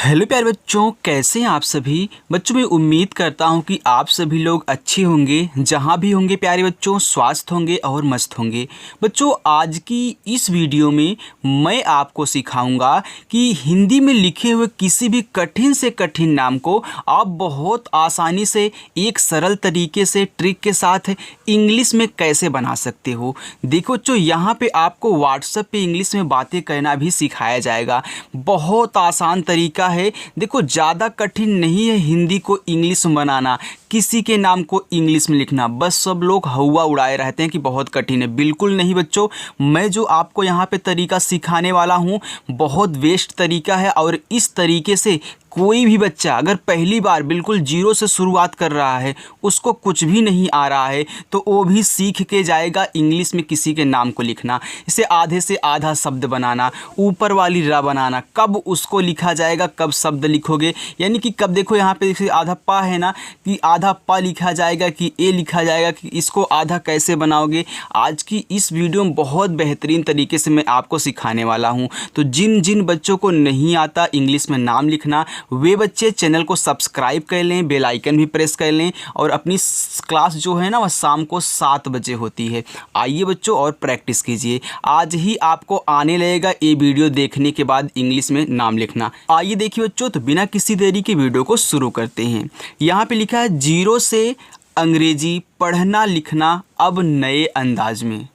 Hello प्यारे बच्चों, कैसे हैं आप सभी बच्चों। मैं उम्मीद करता हूं कि आप सभी लोग अच्छे होंगे, जहां भी होंगे प्यारे बच्चों, स्वस्थ होंगे और मस्त होंगे। बच्चों, आज की इस वीडियो में मैं आपको सिखाऊंगा कि हिंदी में लिखे हुए किसी भी कठिन से कठिन नाम को आप बहुत आसानी से एक सरल तरीके से ट्रिक के साथ इंग्लिश में कैसे बना सकते हो। देखो बच्चों, यहाँ पे आपको व्हाट्सएप पे इंग्लिश में बातें करना भी सिखाया जाएगा। बहुत आसान तरीका है। देखो, ज़्यादा कठिन नहीं है हिंदी को इंग्लिश में बनाना, किसी के नाम को इंग्लिश में लिखना। बस सब लोग हवा उड़ाए रहते हैं कि बहुत कठिन है। बिल्कुल नहीं बच्चों, मैं जो आपको यहाँ पे तरीका सिखाने वाला हूँ बहुत बेस्ट तरीका है। और इस तरीके से कोई भी बच्चा अगर पहली बार बिल्कुल जीरो से शुरुआत कर रहा है, उसको कुछ भी नहीं आ रहा है, तो वो भी सीख के जाएगा इंग्लिश में किसी के नाम को लिखना। इसे आधे से आधा शब्द बनाना, ऊपर वाली रा बनाना, कब उसको लिखा जाएगा, कब शब्द लिखोगे। यानी कि कब, देखो यहाँ पे जैसे आधा पा है ना, कि आधा पा लिखा जाएगा कि ए लिखा जाएगा, कि इसको आधा कैसे बनाओगे। आज की इस वीडियो में बहुत बेहतरीन तरीके से मैं आपको सिखाने वाला हूँ। तो जिन जिन बच्चों को नहीं आता इंग्लिश में नाम लिखना, वे बच्चे चैनल को सब्सक्राइब कर लें, बेल आइकन भी प्रेस कर लें। और अपनी क्लास जो है ना, वह शाम को 7 बजे होती है। आइए बच्चों और प्रैक्टिस कीजिए। आज ही आपको आने लगेगा ये वीडियो देखने के बाद इंग्लिश में नाम लिखना। आइए देखिए बच्चों, तो बिना किसी देरी के वीडियो को शुरू करते हैं। यहाँ पे लिखा है जीरो से अंग्रेजी पढ़ना लिखना अब नए अंदाज में।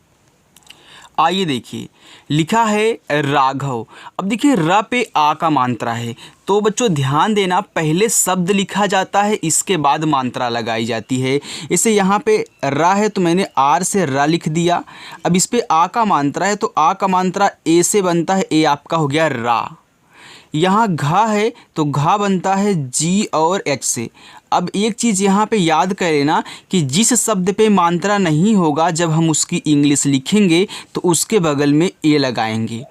आइए देखिए, लिखा है राघव। अब देखिए र पे आ का मात्रा है, तो बच्चों ध्यान देना, पहले शब्द लिखा जाता है, इसके बाद मात्रा लगाई जाती है। इसे यहाँ पे रा है तो मैंने आर से रा लिख दिया। अब इस पे आ का मात्रा है, तो आ का मात्रा ए से बनता है, ए आपका हो गया रा। यहाँ घा है तो घा बनता है जी और एच से। अब एक चीज़ यहाँ पे याद करें ना, कि जिस शब्द पे मात्रा नहीं होगा जब हम उसकी इंग्लिश लिखेंगे तो उसके बगल में ए लगाएंगे,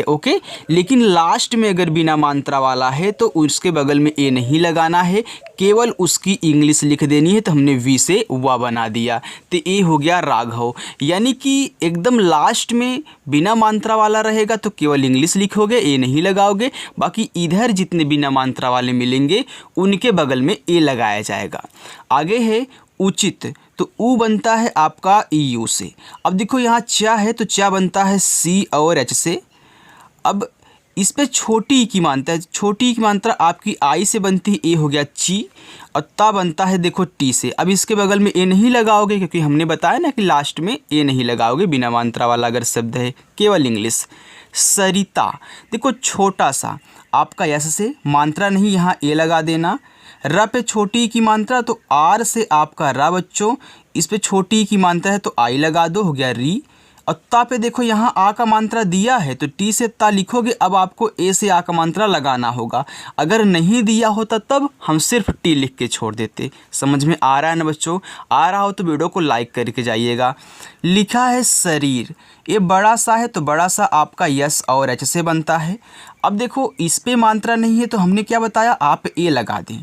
ओके। लेकिन लास्ट में अगर बिना मात्रा वाला है तो उसके बगल में ए नहीं लगाना है, केवल उसकी इंग्लिश लिख देनी है। तो हमने वी से वा बना दिया, तो ए हो गया राघव। यानी कि एकदम लास्ट में बिना मात्रा वाला रहेगा तो केवल इंग्लिश लिखोगे, ए नहीं लगाओगे। बाकी इधर जितने बिना मात्रा वाले मिलेंगे उनके बगल में ए लगाया जाएगा। आगे है उचित, तो ऊ बनता है आपका ई यू से। अब देखो यहाँ चा है तो चा बनता है सी और एच से। अब इस पे छोटी ई की मात्रा है, छोटी ई की मात्रा आपकी आई से बनती है, ए हो गया ची, और ता बनता है देखो टी से। अब इसके बगल में ए नहीं लगाओगे, क्योंकि हमने बताया ना कि लास्ट में ए नहीं लगाओगे बिना मात्रा वाला अगर शब्द है, केवल इंग्लिश। सरिता, देखो छोटा सा आपका यस से, मात्रा नहीं, यहाँ ए लगा देना। र पे छोटी ई की मात्रा तो आर से आपका रा बच्चों, इस पे छोटी ई की मात्रा है तो आई लगा दो, हो गया री। और ता पे देखो यहाँ आ का मात्रा दिया है तो टी से ता लिखोगे। अब आपको ए से आ का मात्रा लगाना होगा। अगर नहीं दिया होता तब हम सिर्फ टी लिख के छोड़ देते। समझ में आ रहा है ना बच्चों? आ रहा हो तो वीडियो को लाइक करके जाइएगा। लिखा है शरीर, ये बड़ा सा है तो बड़ा सा आपका यस और एच से बनता है। अब देखो इस पे मात्रा नहीं है तो हमने क्या बताया, आप ए लगा दें।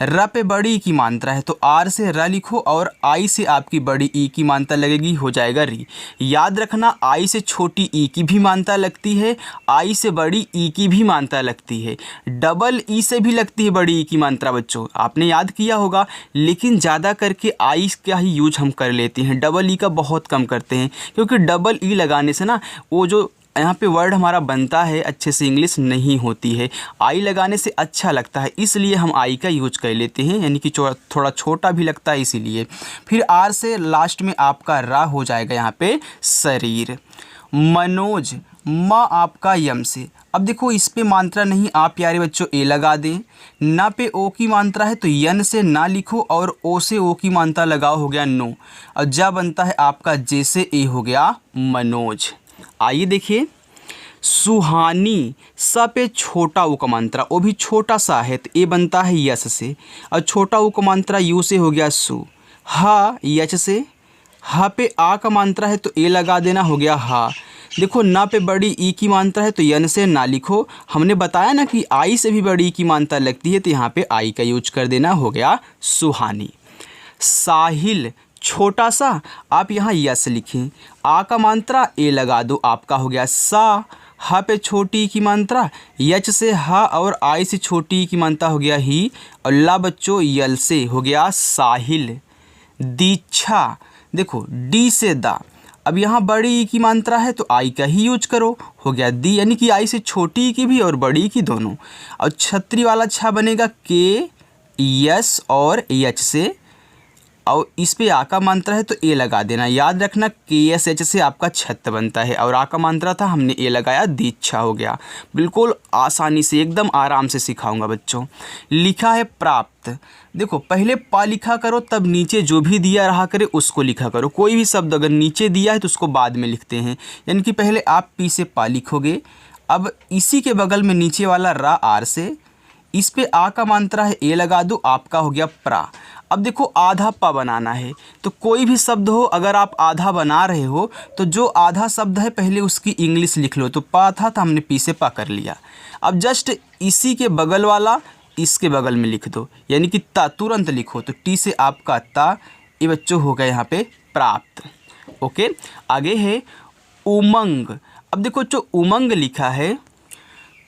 र पे बड़ी ई की मात्रा है तो आर से र लिखो, और आई से आपकी बड़ी ई की मात्रा लगेगी, हो जाएगा री। याद रखना, आई से छोटी ई की भी मात्रा लगती है, आई से बड़ी ई की भी मात्रा लगती है, डबल ई से भी लगती है बड़ी ई की मात्रा बच्चों, आपने याद किया होगा। लेकिन ज़्यादा करके आई का ही यूज हम कर लेते हैं, डबल ई का बहुत कम करते हैं, क्योंकि डबल ई लगाने से ना वो जो यहाँ पे वर्ड हमारा बनता है अच्छे से इंग्लिश नहीं होती है। आई लगाने से अच्छा लगता है, इसलिए हम आई का यूज कर लेते हैं, यानी कि थोड़ा छोटा भी लगता है इसीलिए। फिर आर से लास्ट में आपका रा हो जाएगा यहाँ पे शरीर। मनोज, माँ आपका यम से। अब देखो इस पे मात्रा नहीं, आप प्यारे बच्चों ए लगा दें। ना पे ओ की मात्रा है तो यन से ना लिखो, और ओ से ओ की मात्रा लगाओ, हो गया नो। और जा बनता है आपका जे से ए, हो गया मनोज। आइए देखिए, सुहानी, स पे छोटा ऊ का मात्रा, वो भी छोटा सा है तो ए बनता है यस से, और छोटा ऊ का मात्रा यू से, हो गया सु। हा यच से, हा पे आ का मात्रा है तो ए लगा देना, हो गया हा। देखो ना पे बड़ी ई की मात्रा है तो यन से ना लिखो, हमने बताया ना कि आई से भी बड़ी ई की मात्रा लगती है, तो यहाँ पे आई का यूज कर देना, हो गया सुहानी। साहिल, छोटा सा, आप यहाँ यस लिखें, आ का मात्रा ए लगा दो, आपका हो गया सा। ह पे छोटी की मात्रा, यच से ह और आई से छोटी की मात्रा हो गया ही, और ला बच्चों यल से हो गया साहिल। दीक्षा, देखो डी से दा, अब यहाँ बड़ी ई की मात्रा है तो आई का ही यूज करो, हो गया दी, यानी कि आई से छोटी की भी और बड़ी की दोनों। और छतरी वाला छा बनेगा के यस और एच से, और इस पे आ का मात्रा है तो ए लगा देना। याद रखना के एस एच से आपका छत बनता है, और आ का मात्रा था हमने ए लगाया, दीक्षा हो गया। बिल्कुल आसानी से एकदम आराम से सिखाऊंगा बच्चों। लिखा है प्राप्त, देखो पहले पा लिखा करो, तब नीचे जो भी दिया रहा करे उसको लिखा करो। कोई भी शब्द अगर नीचे दिया है तो उसको बाद में लिखते हैं, यानी कि पहले आप पी से पा लिखोगे, अब इसी के बगल में नीचे वाला रा आर से, इस पे आ का मात्रा है ए लगा दो, आपका हो गया प्रा। अब देखो आधा पा बनाना है, तो कोई भी शब्द हो अगर आप आधा बना रहे हो तो जो आधा शब्द है पहले उसकी इंग्लिश लिख लो। तो पा था तो हमने पी से पा कर लिया। अब जस्ट इसी के बगल वाला इसके बगल में लिख दो, यानी कि ता तुरंत लिखो, तो टी से आपका ता, ये बच्चों हो गया यहाँ पे प्राप्त। ओके, आगे है उमंग। अब देखो जो उमंग लिखा है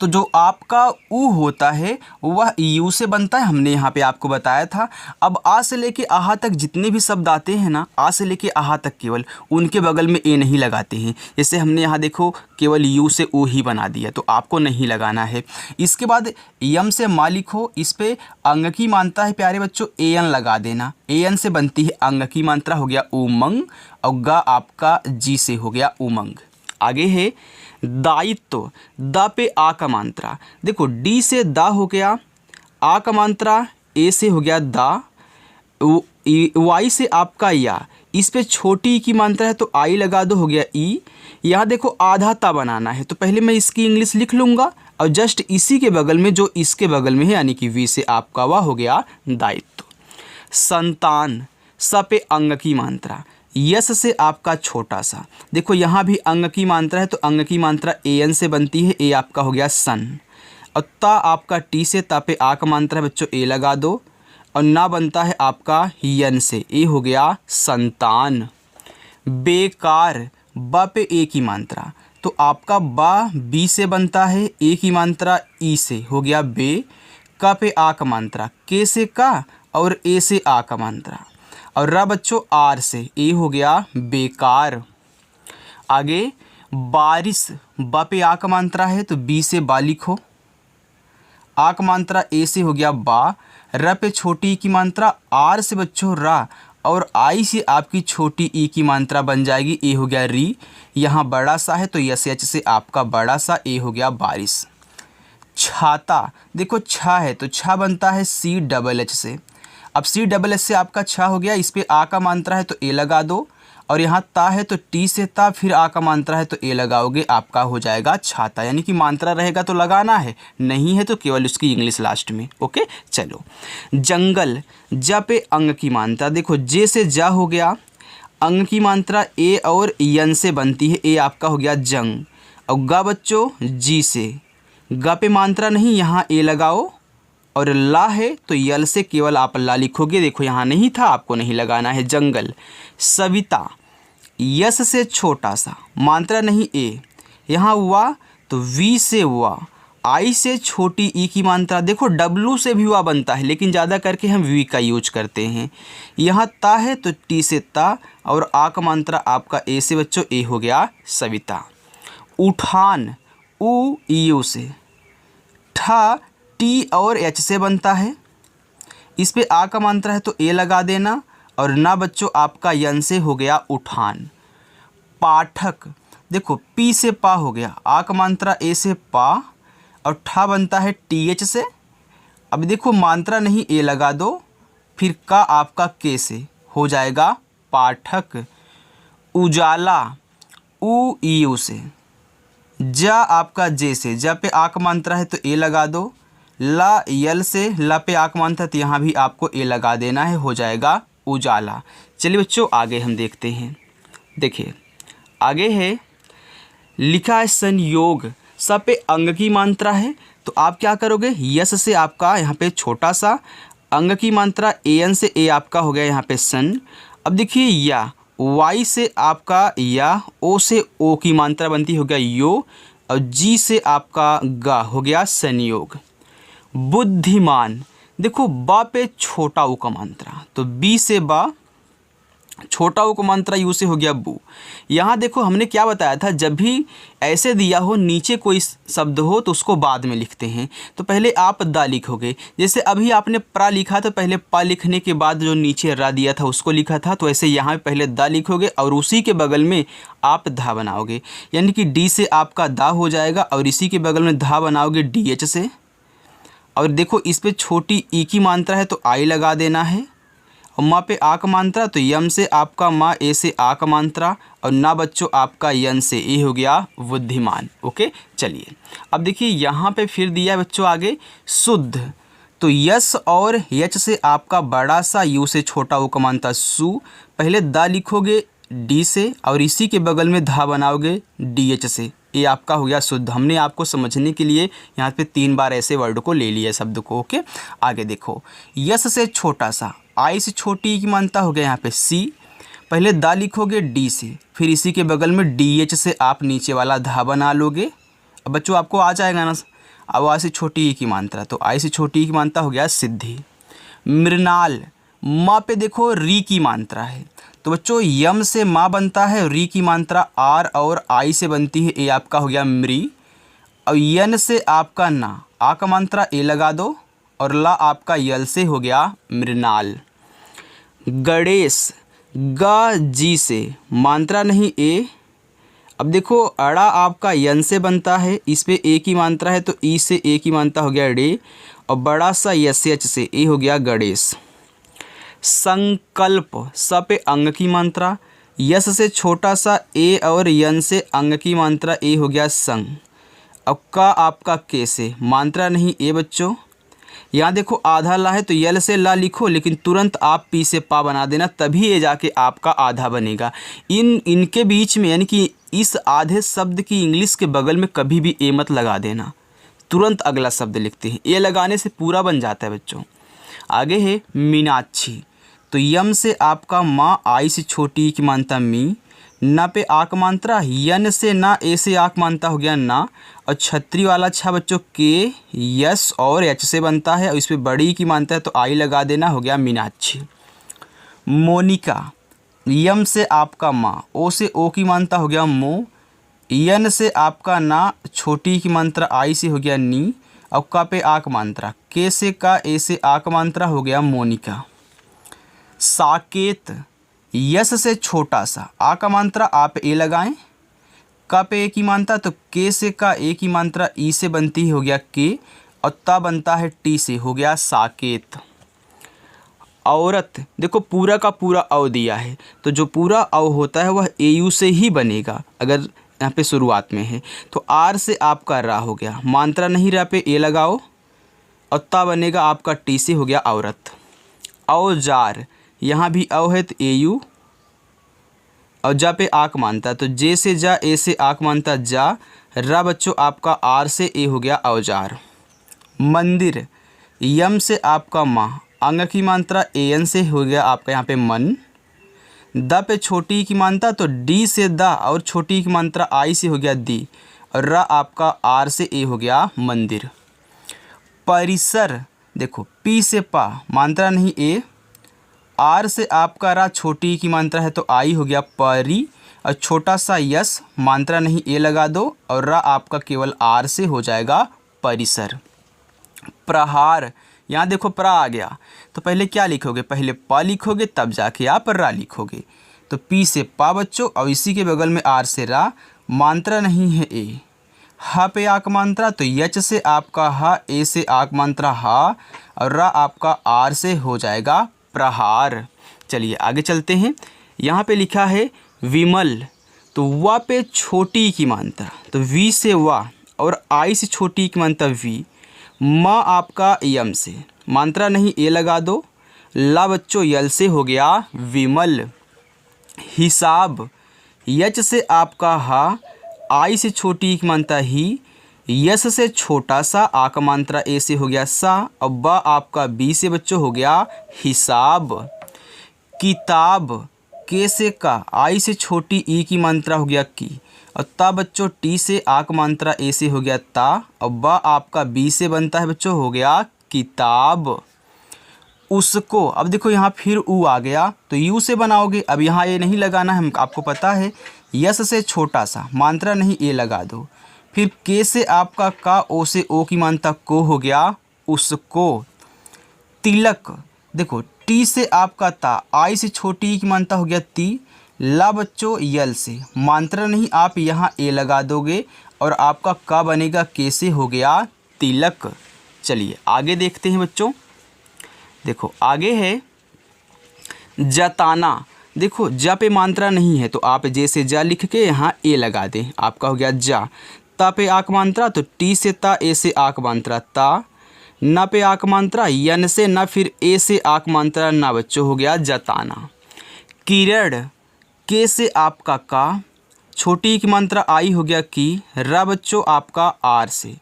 तो जो आपका ऊ होता है वह यू से बनता है, हमने यहाँ पे आपको बताया था। अब आ से लेके आहा तक जितने भी शब्द आते हैं ना, आ से लेके आहा तक केवल उनके बगल में ए नहीं लगाते हैं। जैसे हमने यहाँ देखो केवल यू से ऊ ही बना दिया, तो आपको नहीं लगाना है। इसके बाद यम से मा लिखो, इस पे अंग की मात्रा है प्यारे बच्चों, ए एन लगा देना। ए एन से बनती है अंग की मात्रा, हो गया उमंग, और गा आपका जी से हो गया उमंग। आगे है दायित्व। दा पे आ का मात्रा, देखो डी से दा हो गया, आ का मात्रा ए से हो गया दा, वाई से आपका या, इस पे छोटी की मात्रा है तो आई लगा दो, हो गया ई। यहाँ देखो आधा ता बनाना है, तो पहले मैं इसकी इंग्लिश लिख लूँगा, और जस्ट इसी के बगल में जो इसके बगल में है यानी कि वी से आपका वह हो गया दायित्व। संतान, स पे अंग की मात्रा, यस से आपका छोटा सा, देखो यहाँ भी अंग की मात्रा है तो अंग की मात्रा ए एन से बनती है, ए आपका हो गया सन। और ता आपका टी से, ता पे आ का मात्रा है बच्चों ए लगा दो, और ना बनता है आपका यन से, ए हो गया संतान। बेकार, ब पे ए की मात्रा, तो आपका बा बी से बनता है, ए की मात्रा ई से, हो गया बे। का पे आ का मात्रा, के से का और ए से आ का मात्रा, और रा बच्चों आर से, ए हो गया बेकार। आगे बारिश, ब पे आ का मात्रा है तो बी से बा लिखो, आ का मात्रा ए से हो गया बा, र पे छोटी की मात्रा आर से बच्चों रा, और आई से आपकी छोटी ई की मात्रा बन जाएगी, ए हो गया री। यहाँ बड़ा सा है तो यस एच से आपका बड़ा सा, ए हो गया बारिश। छाता, देखो छा है तो छा बनता है सी डबल एच से, अब सी डबल एच से आपका छा हो गया, इस पे आ का मात्रा है तो ए लगा दो, और यहाँ ता है तो टी से ता, फिर आ का मात्रा है तो ए लगाओगे, आपका हो जाएगा छाता। यानी कि मात्रा रहेगा तो लगाना है, नहीं है तो केवल उसकी इंग्लिश लास्ट में। ओके, चलो। जंगल, जा पे अंग की मात्रा, देखो जे से जा हो गया, अंग की मात्रा ए और यन से बनती है, ए आपका हो गया जंग, और गा बच्चों जी से, गा पे मात्रा नहीं यहाँ ए लगाओ, और ला है तो यल से केवल आप ला लिखोगे, देखो यहाँ नहीं था आपको नहीं लगाना है। जंगल। सविता, यस से छोटा सा, मात्रा नहीं ए, यहाँ हुआ तो वी से हुआ, आई से छोटी ई की मात्रा, देखो डब्लू से भी हुआ बनता है लेकिन ज़्यादा करके हम वी का यूज करते हैं। यहाँ ता है तो टी से ता, और आ का मात्रा आपका ए से बच्चों, ए हो गया सविता। उठान, उ यू से, ठा टी और एच से बनता है, इस पे आ का मात्रा है तो ए लगा देना, और ना बच्चों आपका यन से हो गया उठान। पाठक, देखो पी से पा हो गया, आ का मात्रा ए से पा, और ठा बनता है टी एच से, अब देखो मात्रा नहीं ए लगा दो, फिर का आपका के से हो जाएगा पाठक। उजाला, उ यू से, जा आपका जे से, जा पे आ का मात्रा है तो ए लगा दो, ला यल से, ला पे आ का मात्रा तो यहाँ भी आपको ए लगा देना है, हो जाएगा उजाला। चलिए बच्चों आगे हम देखते हैं। देखिए आगे है, लिखा है संयोग, स पे अंग की मात्रा है तो आप क्या करोगे, यस से आपका यहाँ पे छोटा सा, अंग की मात्रा ए एन से, ए आपका हो गया यहाँ पे सन। अब देखिए या, वाई से आपका या, ओ से ओ की मात्रा बनती हो गया यो, और जी से आपका गा हो गया संयोग। बुद्धिमान, देखो बा पे छोटा ऊ का मात्रा, तो बी से बा, छोटा ऊ का मात्रा यू से हो गया बू। यहाँ देखो हमने क्या बताया था, जब भी ऐसे दिया हो नीचे कोई शब्द हो तो उसको बाद में लिखते हैं। तो पहले आप दा लिखोगे, जैसे अभी आपने प्रा लिखा तो पहले पा लिखने के बाद जो नीचे रा दिया था उसको लिखा था, तो ऐसे यहाँ पहले दा लिखोगे और उसी के बगल में आप धा बनाओगे, यानी कि डी से आपका दा हो जाएगा और इसी के बगल में धा बनाओगे डी एच से। और देखो इस पर छोटी ई की मात्रा है तो आई लगा देना है, और माँ पे आ का मात्रा तो यम से आपका माँ, ए से आ का मात्रा, और ना बच्चों आपका यन से, ए हो गया बुद्धिमान। ओके, चलिए अब देखिए यहाँ पे फिर दिया है बच्चों आगे शुद्ध, तो यस और यच से आपका बड़ा सा, यू से छोटा ऊ का मात्रा सु, पहले दा लिखोगे डी से और इसी के बगल में धा बनाओगे डी एच से, ये आपका हो गया शुद्ध। हमने आपको समझने के लिए यहाँ पे 3 बार ऐसे वर्ड को ले लिया शब्द को। ओके, आगे देखो यस से छोटा सा, आई से छोटी की मानता हो गया यहाँ पे सी, पहले दा लिखोगे डी से, फिर इसी के बगल में डी एच से आप नीचे वाला धा बना लोगे। अब बच्चों आपको आ जाएगा ना, अब आई से छोटी ई की मात्रा, तो आई से छोटी ई की मात्रा हो गया सिद्धि। मृणाल, माँ पे देखो री की मात्रा है, तो बच्चों यम से माँ बनता है, री की मात्रा आर और आई से बनती है, ए आपका हो गया मृ, और यन से आपका ना, आ का मात्रा ए लगा दो, और ला आपका यल से हो गया मृणाल। गणेश, गा जी से मात्रा नहीं ए, अब देखो अड़ा आपका यन से बनता है, इस पे ए की मात्रा है तो ई से ए की मात्रा हो गया डे, और बड़ा सा यस एच से ए हो गया गणेश। संकल्प, स पे अंग की मात्रा, यस से छोटा सा ए और यन से अंग की मात्रा ए हो गया संग, अब का आपका के से मात्रा नहीं ए बच्चों। यहाँ देखो आधा ला है तो यल से ला लिखो, लेकिन तुरंत आप पी से पा बना देना, तभी ये जाके आपका आधा बनेगा। इनके बीच में यानी कि इस आधे शब्द की इंग्लिश के बगल में कभी भी ए मत लगा देना, तुरंत अगला शब्द लिखते हैं, ए लगाने से पूरा बन जाता है बच्चों। आगे है मीनाक्षी, तो यम से आपका माँ, आई से छोटी की मानता मी, ना पे आक मात्रा, यन से ना, ए से आक मानता हो गया ना, और छत्री वाला छा बच्चों के यस और एच से बनता है, और इस पर बड़ी की मानता है तो आई लगा देना, हो गया मीनाक्षी। मोनिका, यम से आपका माँ, ओ से ओ की मानता हो गया मो, यन से आपका ना, छोटी की मात्रा आई से हो गया नी, और का पे आक मात्रा, के से का, ए से आक मात्रा हो गया मोनिका। साकेत, यस से छोटा सा, आ का मात्रा आप ए लगाएं, का पे ए की मात्रा तो के से का, ए की मात्रा ई से बनती हो गया के, और ता बनता है टी से, हो गया साकेत। औरत, देखो पूरा का पूरा अव दिया है, तो जो पूरा अव होता है वह ए यू से ही बनेगा, अगर यहाँ पे शुरुआत में है तो आर से आपका रा हो गया, मात्रा नहीं रा पे ए लगाओ, और ता बनेगा आपका टी से, हो गया औरत। औजार, यहाँ भी अव है तो ए यू, और जा पे आक मानता, तो जे से जा, ए से आक मानता जा, रा बच्चों आपका आर से ए हो गया औजार। मंदिर, यम से आपका माँ, अंग की मात्रा ए एन से हो गया आपका यहाँ पे मन, द पे छोटी की मात्रा तो डी से द, और छोटी की मात्रा आई से हो गया दी, और रा आपका आर से ए हो गया मंदिर। परिसर, देखो पी से पा, मात्रा नहीं ए, आर से आपका रा, छोटी की मात्रा है तो आई हो गया परी, और छोटा सा यस, मात्रा नहीं ए लगा दो, और रा आपका केवल आर से हो जाएगा परिसर। प्रहार, यहाँ देखो प्रा आ गया, तो पहले क्या लिखोगे, पहले पा लिखोगे तब जाके आप रा लिखोगे, तो पी से पा बच्चों, और इसी के बगल में आर से रा, मात्रा नहीं है ए, हा पे आक मात्रा तो यच से आपका हा, ए से आक मात्रा हा, और रा आपका आर से हो जाएगा प्रहार। चलिए आगे चलते हैं, यहाँ पे लिखा है विमल, तो वा पे छोटी की मात्रा तो वी से वा, और आई से छोटी की मात्रा वी, माँ आपका यम से, मात्रा नहीं ए लगा दो, ला बच्चों यल से हो गया विमल। हिसाब, यच से आपका हा, आई से छोटी की मात्रा ही, यस से छोटा सा, आ का मात्रा ए से हो गया सा, और बा आपका बी से बच्चों हो गया हिसाब। किताब, के से का, आई से छोटी ई की मात्रा हो गया की, और ता बच्चों टी से आ का मात्रा ए से हो गया ता, और बा आपका बी से बनता है बच्चों, हो गया किताब। उसको, अब देखो यहाँ फिर ऊ आ गया तो यू से बनाओगे। अब यहाँ ए नहीं लगाना है, आपको पता है, यस से छोटा सा मात्रा नहीं ए लगा दो। फिर के से आपका का, ओ से ओ की मात्रा को, हो गया उसको। तिलक, देखो टी से आपका ता, आई से छोटी की मात्रा हो गया ती, ला बच्चों यल से मात्रा नहीं आप यहाँ ए लगा दोगे और आपका का बनेगा के से, हो गया तिलक। चलिए आगे देखते हैं बच्चों। देखो आगे है जताना। देखो ज पे मात्रा नहीं है तो आप जैसे जा लिख के यहाँ ए लगा दें, आपका हो गया जा। ता पे आक मात्रा तो टी से ता, ए से आक मात्रा ता। न पे आक मात्रा, यन से न, फिर ए से आक मात्रा ना बच्चों, हो गया जताना। किरण, के से आपका का, छोटी की मात्रा आई, हो गया की। रा बच्चों आपका आर से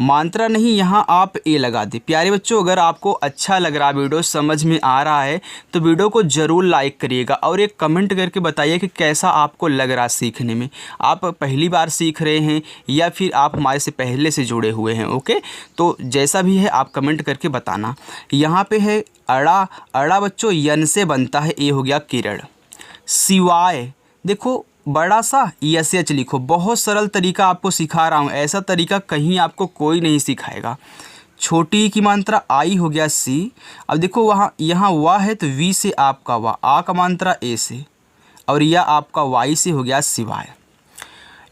मात्रा नहीं यहाँ आप ए लगा दे। प्यारे बच्चों, अगर आपको अच्छा लग रहा, वीडियो समझ में आ रहा है तो वीडियो को ज़रूर लाइक करिएगा और एक कमेंट करके बताइए कि कैसा आपको लग रहा सीखने में। आप पहली बार सीख रहे हैं या फिर आप हमारे से पहले से जुड़े हुए हैं। ओके, तो जैसा भी है आप कमेंट करके बताना। यहाँ पे है अड़ा। अड़ा बच्चों यन से बनता है, ए हो गया किरण। सिवाय, देखो बड़ा सा यस एच लिखो। बहुत सरल तरीका आपको सिखा रहा हूँ, ऐसा तरीका कहीं आपको कोई नहीं सिखाएगा। छोटी की मात्रा आई, हो गया सी। अब देखो वहाँ यहाँ वाह है तो वी से आपका वाह, आ का मात्रा ए से, और यह आपका वाई से, हो गया सिवाय।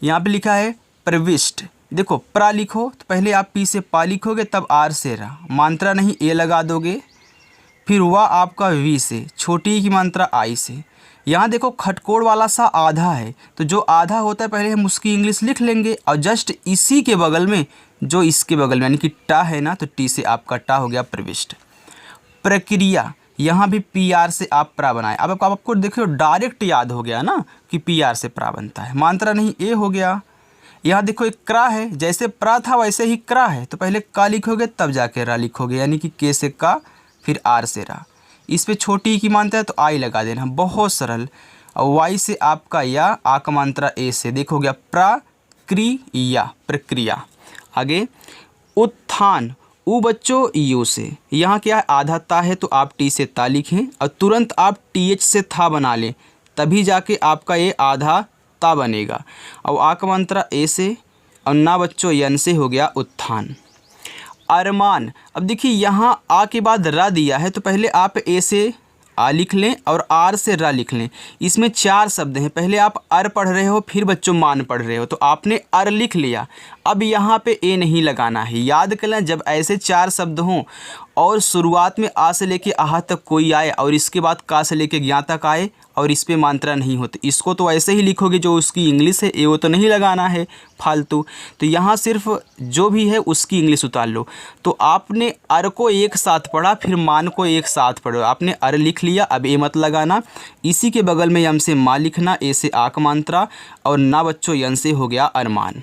यहाँ पे लिखा है प्रविष्ट। देखो प्रा लिखो तो पहले आप पी से पा लिखोगे, तब आर से रा, मात्रा नहीं ए लगा दोगे। फिर वाह आपका वी से, छोटी की मात्रा आई से। यहाँ देखो खटकोड़ वाला सा आधा है तो जो आधा होता है पहले हम उसकी इंग्लिश लिख लेंगे, और जस्ट इसी के बगल में जो इसके बगल में यानी कि टा है ना, तो टी से आपका टा, हो गया प्रविष्ट। प्रक्रिया, यहाँ भी पी आर से आप प्रा बनाए। अब आपको देखो डायरेक्ट याद हो गया ना कि पी आर से प्रा बनता है, मात्रा नहीं ए, हो गया। यहाँ देखो एक क्रा है, जैसे प्रा था वैसे ही क्रा है, तो पहले का लिखोगे तब जाके रा लिखोगे, यानी कि के से का, फिर आर से रा। इस पे छोटी की मात्रा है तो आई लगा देना, बहुत सरल। और वाई से आपका या, आ का मात्रा ए से, देखो गया प्रक्रिया, प्रक्रिया। आगे उत्थान, उ बच्चों यू से, यहाँ क्या है आधा ता है तो आप टी से ता लिखें और तुरंत आप टी एच से था बना लें, तभी जाके आपका ये आधा ता बनेगा। और आ का मात्रा ए से और ना बच्चों यन से, हो गया उत्थान। अरमान, अब देखिए यहाँ आ के बाद रा दिया है तो पहले आप ए से आ लिख लें और आर से रा लिख लें। इसमें 4 शब्द हैं, पहले आप अर पढ़ रहे हो फिर बच्चों मान पढ़ रहे हो, तो आपने अर लिख लिया। अब यहाँ पे ए नहीं लगाना है। याद कर लें, जब ऐसे 4 शब्द हों और शुरुआत में आ से लेके आहा तक कोई आए और इसके बाद का से लेके ज्ञा तक आए और इस पे मात्रा नहीं होती, इसको तो ऐसे ही लिखोगे जो उसकी इंग्लिश है, ए वो तो नहीं लगाना है फालतू। तो यहाँ सिर्फ जो भी है उसकी इंग्लिश उतार लो। तो आपने अर को एक साथ पढ़ा, फिर मान को एक साथ पढ़ो। आपने अर लिख लिया, अब ए मत लगाना। इसी के बगल में यम से माँ लिखना, ए से आक मात्रा और ना बच्चों यन से, हो गया अरमान।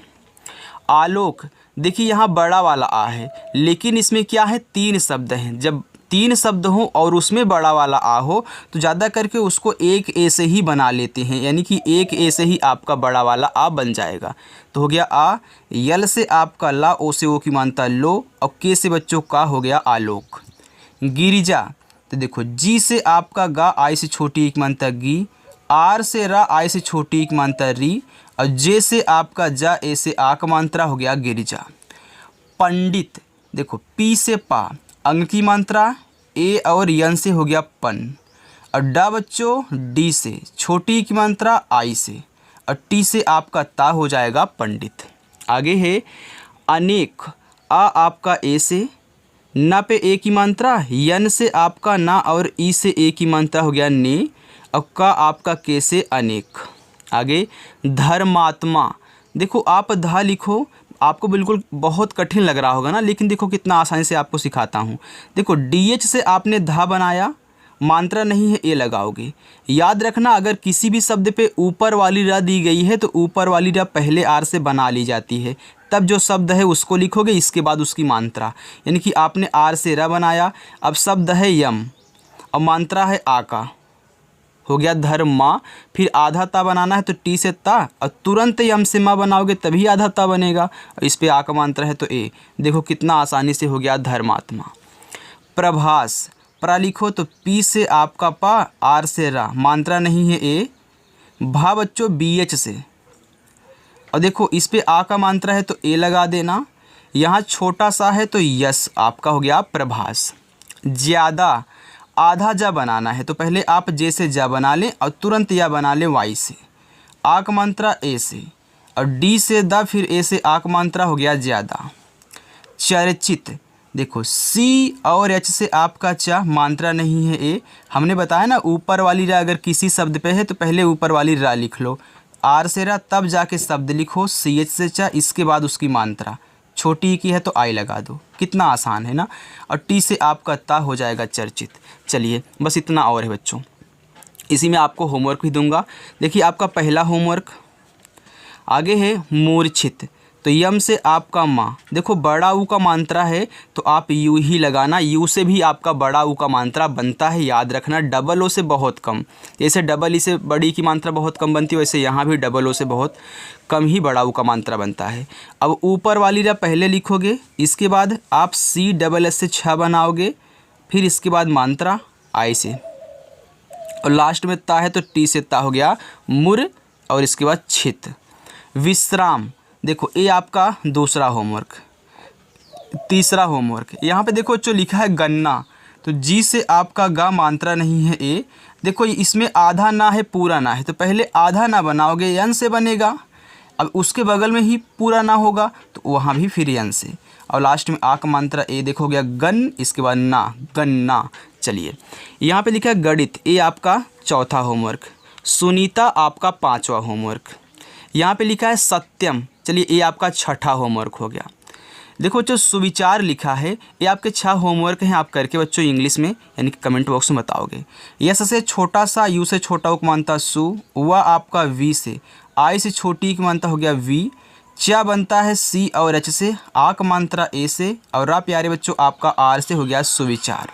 आलोक, देखिए यहाँ बड़ा वाला आ है, लेकिन इसमें क्या है 3 शब्द हैं। जब 3 शब्द हों और उसमें बड़ा वाला आ हो तो ज़्यादा करके उसको एक ए से ही बना लेते हैं, यानी कि एक ए से ही आपका बड़ा वाला आ बन जाएगा। तो हो गया आ, यल से आपका ला, ओ से ओ की मात्रा लो, और के से बच्चों का, हो गया आलोक। गिरिजा, तो देखो जी से आपका गा, आई से छोटी एक मात्रा गी, आर से रा, आई से छोटी एक मात्रा री, और जे से आपका जा, ए से आ का मात्रा, हो गया गिरिजा। पंडित, देखो पी से पा, अंग की मात्रा ए और यन से, हो गया पन, और डा बच्चों डी से, छोटी की मात्रा आई से, और टी से आपका ता, हो जाएगा पंडित। आगे है अनेक, आ आपका ए से, ना पे ए की मात्रा, यन से आपका ना और ई से ए की मात्रा, हो गया ने, और का आपका के से अनेक। आगे धर्मात्मा, देखो आप धा लिखो, आपको बिल्कुल बहुत कठिन लग रहा होगा ना, लेकिन देखो कितना आसानी से आपको सिखाता हूँ। देखो डी से आपने धा बनाया, मात्रा नहीं है ए लगाओगे। याद रखना, अगर किसी भी शब्द पे ऊपर वाली रा दी गई है तो ऊपर वाली रा पहले आर से बना ली जाती है, तब जो शब्द है उसको लिखोगे, इसके बाद उसकी मात्रा। यानी कि आपने आर से रा बनाया, अब शब्द है यम और मात्रा है आ का, हो गया धर्मा, फिर आधा ता बनाना है तो टी से ता, और तुरंत यम से मा बनाओगे तभी आधा ता बनेगा। इस पे आ का मात्रा है तो ए। देखो कितना आसानी से हो गया धर्मात्मा। प्रभास, प्रा लिखो तो पी से आपका पा, आर से रा, मात्रा नहीं है ए। भा बच्चों बी एच से, और देखो इस पे आ का मात्रा है तो ए लगा देना। यहाँ छोटा सा है तो यस, आपका हो गया प्रभास। ज़्यादा, आधा जा बनाना है तो पहले आप जे से जा बना लें और तुरंत या बना लें वाई से। आ का मात्रा ए से, और डी से दा, फिर ए से आ का मात्रा हो गया ज़्यादा। चर्चित, देखो सी और एच से आपका चा, मात्रा नहीं है ए। हमने बताया ना ऊपर वाली रा अगर किसी शब्द पे है तो पहले ऊपर वाली रा लिख लो, आर से रा तब जाके शब्द लिखो, सी एच से चा, इसके बाद उसकी मात्रा। छोटी ई की है तो आई लगा दो, कितना आसान है ना। और टी से आपका ता हो जाएगा चर्चित। चलिए बस इतना और है बच्चों, इसी में आपको होमवर्क भी दूंगा। देखिए आपका पहला होमवर्क आगे है मूर्छित, तो यम से आपका माँ, देखो बड़ा ऊ का मात्रा है तो आप यू ही लगाना, यू से भी आपका बड़ा ऊ का मात्रा बनता है, याद रखना। डबल ओ से बहुत कम, जैसे डबल ई से बड़ी की मात्रा बहुत कम बनती है वैसे यहाँ भी डबल ओ से बहुत कम ही बड़ा ऊ का मात्रा बनता है। अब ऊपर वाली रा पहले लिखोगे, इसके बाद आप सी डबल एस से छ बनाओगे, फिर इसके बाद मात्रा आई से, और लास्ट में ता है तो टी से ता हो गया मुर, और इसके बाद छित। विश्राम, देखो ये आपका दूसरा होमवर्क। तीसरा होमवर्क यहाँ पे देखो जो लिखा है गन्ना, तो जी से आपका गा, मात्रा नहीं है ए। देखो इसमें आधा ना है पूरा ना है, तो पहले आधा ना बनाओगे यन से बनेगा, अब उसके बगल में ही पूरा ना होगा तो वहाँ भी फिर यन से, और लास्ट में आ का मात्रा ए। देखो गया गन, इसके बाद ना, गन्ना। चलिए यहाँ पे लिखा है गणित, ये आपका चौथा होमवर्क। सुनीता आपका पांचवा होमवर्क। यहाँ पे लिखा है सत्यम, चलिए ये आपका छठा होमवर्क हो गया। देखो जो सुविचार लिखा है ये आपके 6 होमवर्क हैं, आप करके बच्चों इंग्लिश में यानी कि कमेंट बॉक्स में बताओगे। यस से छोटा सा, यू से छोटा उक मानता सु, वह आपका वी से, आई से छोटी की मानता हो गया वी, चा बनता है सी और एच से, आ का मात्रा ए से, और रा प्यारे बच्चों आपका आर से हो गया सुविचार।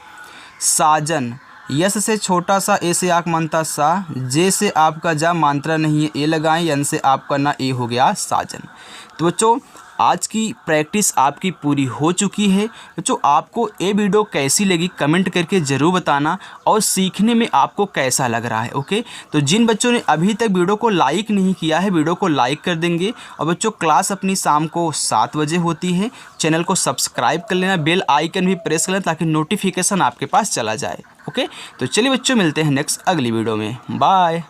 साजन, यस से छोटा सा, ए से आक मानता सा, जे से आपका जा, मात्रा नहीं है ए लगाएं, यन से आपका ना ए हो गया साजन। तो बच्चों आज की प्रैक्टिस आपकी पूरी हो चुकी है। बच्चों आपको ये वीडियो कैसी लगी कमेंट करके ज़रूर बताना, और सीखने में आपको कैसा लग रहा है। ओके, तो जिन बच्चों ने अभी तक वीडियो को लाइक नहीं किया है वीडियो को लाइक कर देंगे। और बच्चों क्लास अपनी शाम को 7 बजे होती है, चैनल को सब्सक्राइब कर लेना, बेल आइकन भी प्रेस कर लेना ताकि नोटिफिकेशन आपके पास चला जाए। ओके, तो चलिए बच्चों मिलते हैं नेक्स्ट अगली वीडियो में। बाय।